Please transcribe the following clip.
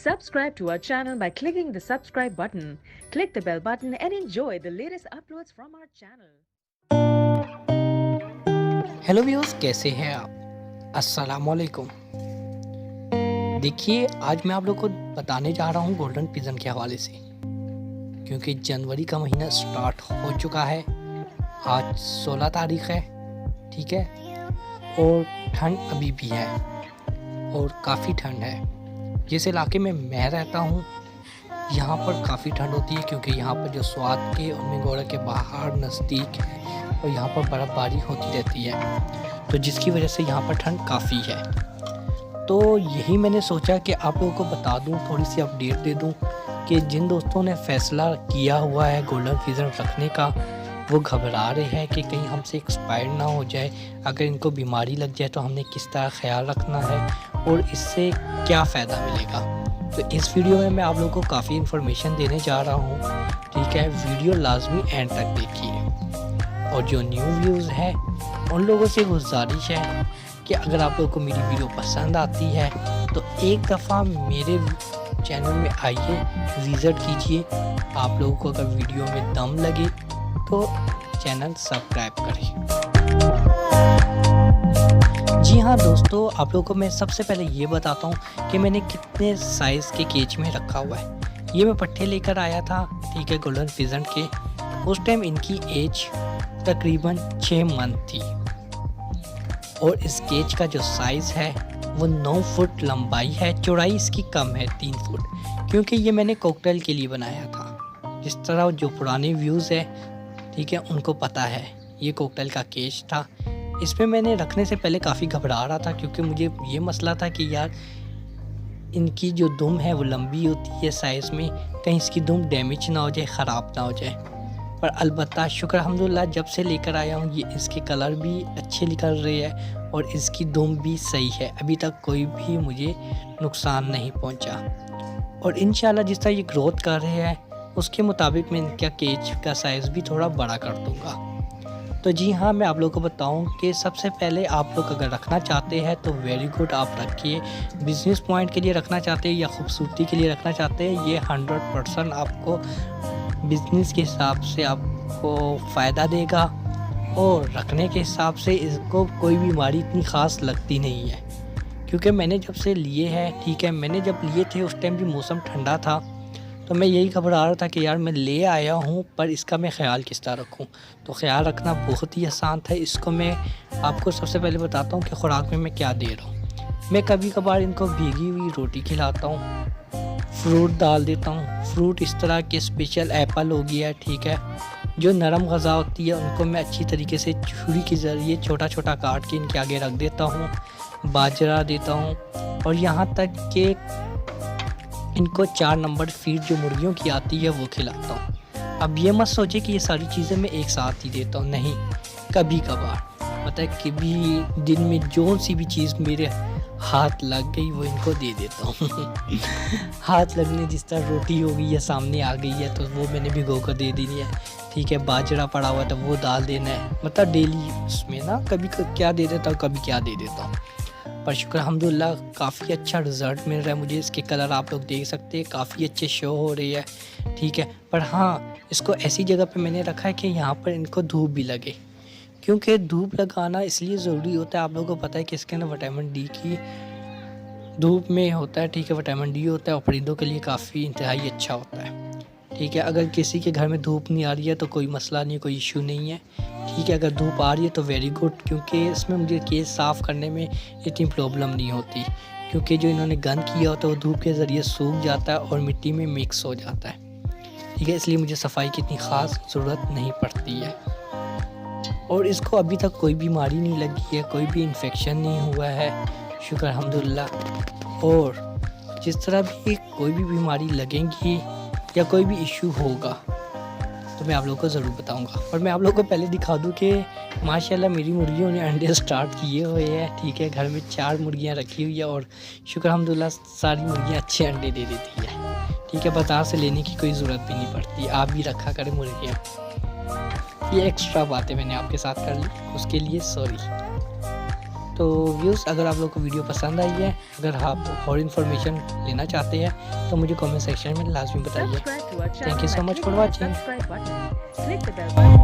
Subscribe to our channel by clicking the subscribe button. Click the bell button and enjoy the latest uploads from our channel. Hello viewers, कैसे हैं आप? अस्सलाम वालेकुम। देखिए, आज मैं आप लोग को बताने जा रहा हूँ गोल्डन पिजन के हवाले से, क्योंकि जनवरी का महीना स्टार्ट हो चुका है। आज 16 तारीख है, ठीक है, और ठंड अभी भी है और काफ़ी ठंड है। जिस इलाके में मैं रहता हूँ यहाँ पर काफ़ी ठंड होती है, क्योंकि यहाँ पर जो स्वात के और मिंगोरा के बाहर नज़दीक है और यहाँ पर बर्फ़बारी होती रहती है, तो जिसकी वजह से यहाँ पर ठंड काफ़ी है। तो यही मैंने सोचा कि आप लोगों को बता दूँ, थोड़ी सी अपडेट दे दूँ कि जिन दोस्तों ने फ़ैसला किया हुआ है गोल्डन पिजन रखने का, वो घबरा रहे हैं कि कहीं हमसे एक्सपायर ना हो जाए, अगर इनको बीमारी लग जाए तो हमने किस तरह ख्याल रखना है और इससे क्या फ़ायदा मिलेगा। तो इस वीडियो में मैं आप लोगों को काफ़ी इन्फॉर्मेशन देने जा रहा हूँ, ठीक है। वीडियो लाजमी एंड तक देखिए, और जो न्यू व्यूज़ हैं उन लोगों से गुजारिश है कि अगर आप लोगों को मेरी वीडियो पसंद आती है तो एक दफ़ा मेरे चैनल में आइए, विज़िट कीजिए। आप लोगों को अगर वीडियो में दम लगे तो चैनल सब्सक्राइब करें। जी हाँ दोस्तों, आप लोगों को मैं सबसे पहले ये बताता हूँ कि मैंने कितने साइज़ के केज में रखा हुआ है। ये मैं पट्टे लेकर आया था, ठीक है, गोल्डन पिजन के। उस टाइम इनकी एज तकरीबन 6 मंथ थी और इस केज का जो साइज़ है वो 9 फुट लंबाई है, चौड़ाई इसकी कम है 3 फुट, क्योंकि ये मैंने कॉकटेल के लिए बनाया था। जिस तरह जो पुराने व्यूज़ है, ठीक है, उनको पता है ये कॉकटेल का केज था। इसमें मैंने रखने से पहले काफ़ी घबरा रहा था, क्योंकि मुझे ये मसला था कि यार इनकी जो दुम है वो लंबी होती है साइज़ में, कहीं इसकी दुम डैमेज ना हो जाए, ख़राब ना हो जाए। पर अलबत्ता शुक्र अल्हम्दुलिल्लाह, जब से लेकर आया हूँ ये इसके कलर भी अच्छे निकल रहे हैं और इसकी दुम भी सही है। अभी तक कोई भी मुझे नुकसान नहीं पहुँचा और इंशाल्लाह जिस तरह ये ग्रोथ कर रहे हैं उसके मुताबिक मैं इनका केज का साइज़ भी थोड़ा बड़ा कर दूँगा। तो जी हाँ, मैं आप लोगों को बताऊं कि सबसे पहले आप लोग अगर रखना चाहते हैं तो वेरी गुड, आप रखिए। बिज़नेस पॉइंट के लिए रखना चाहते हैं या खूबसूरती के लिए रखना चाहते हैं, ये 100% आपको बिज़नेस के हिसाब से आपको फ़ायदा देगा और रखने के हिसाब से इसको कोई बीमारी इतनी ख़ास लगती नहीं है। क्योंकि मैंने जब से लिए हैं, ठीक है, मैंने जब लिए थे उस टाइम भी मौसम ठंडा था, तो मैं यही घबरा रहा था कि यार मैं ले आया हूँ पर इसका मैं ख़्याल किस तरह रखूँ। तो ख़्याल रखना बहुत ही आसान था। इसको मैं आपको सबसे पहले बताता हूँ कि ख़ुराक में मैं क्या दे रहा हूँ। मैं कभी कभार इनको भीगी हुई रोटी खिलाता हूँ, फ्रूट डाल देता हूँ। फ्रूट इस तरह के स्पेशल एप्पल हो गया, ठीक है, जो नरम ग़ज़ा होती है उनको मैं अच्छी तरीके से छुरी के ज़रिए छोटा छोटा काट के इनके आगे रख देता हूँ। बाजरा देता हूँ और यहाँ तक कि इनको 4 नंबर फीड जो मुर्गियों की आती है वो खिलाता हूँ। अब ये मत सोचे कि ये सारी चीज़ें मैं एक साथ ही देता हूँ, नहीं, कभी कभार पता है कि भी दिन में जो सी भी चीज़ मेरे हाथ लग गई वो इनको दे देता हूँ। हाथ लगने, जिस तरह रोटी हो गई या सामने आ गई है तो वो मैंने भिगो कर दे देनी है, ठीक है। बाजरा पड़ा हुआ तो वो डाल देना है, मतलब डेली उसमें ना कभी क्या दे देता हूँ, कभी क्या दे देता हूँ। पर शुक्र अल्हम्दुलिल्लाह काफ़ी अच्छा रिज़ल्ट मिल रहा है मुझे। इसके कलर आप लोग देख सकते हैं, काफ़ी अच्छे शो हो रही है, ठीक है। पर हाँ, इसको ऐसी जगह पे मैंने रखा है कि यहाँ पर इनको धूप भी लगे, क्योंकि धूप लगाना इसलिए ज़रूरी होता है। आप लोगों को पता है कि इसके अंदर विटामिन डी की धूप में होता है, ठीक है, विटामिन डी होता है और परिंदों के लिए काफ़ी इंतहाई अच्छा होता है, ठीक है। अगर किसी के घर में धूप नहीं आ रही है तो कोई मसला नहीं, कोई इशू नहीं है, ठीक है। अगर धूप आ रही है तो वेरी गुड, क्योंकि इसमें मुझे केज साफ़ करने में इतनी प्रॉब्लम नहीं होती, क्योंकि जो इन्होंने गंद किया होता है वो धूप के ज़रिए सूख जाता है और मिट्टी में मिक्स हो जाता है, ठीक है। इसलिए मुझे सफाई की इतनी ख़ास ज़रूरत नहीं पड़ती है और इसको अभी तक कोई बीमारी नहीं लगी है, कोई भी इन्फेक्शन नहीं हुआ है, शुक्र अल्हम्दुलिल्लाह। और जिस तरह भी कोई भी बीमारी लगेगी या कोई भी इशू होगा तो मैं आप लोगों को ज़रूर बताऊंगा। और मैं आप लोगों को पहले दिखा दूं कि माशाल्लाह मेरी मुर्गियों ने अंडे स्टार्ट किए हुए हैं, ठीक है। घर में 4 मुर्गियां रखी हुई है और शुक्र अल्हम्दुलिल्लाह सारी मुर्गियां अच्छे अंडे दे देती है, ठीक है। बाज़ार से लेने की कोई ज़रूरत भी नहीं पड़ती, आप भी रखा करें मुर्गियाँ। ये एक्स्ट्रा बातें मैंने आपके साथ कर ली, उसके लिए सॉरी। तो व्यूज़, अगर आप लोग को वीडियो पसंद आई है, अगर आप और इन्फॉर्मेशन लेना चाहते हैं तो मुझे कमेंट सेक्शन में लाजमी बताइए। Subscribe to our Thank you channel so by much for clicking the watching. subscribe button. Click the bell button.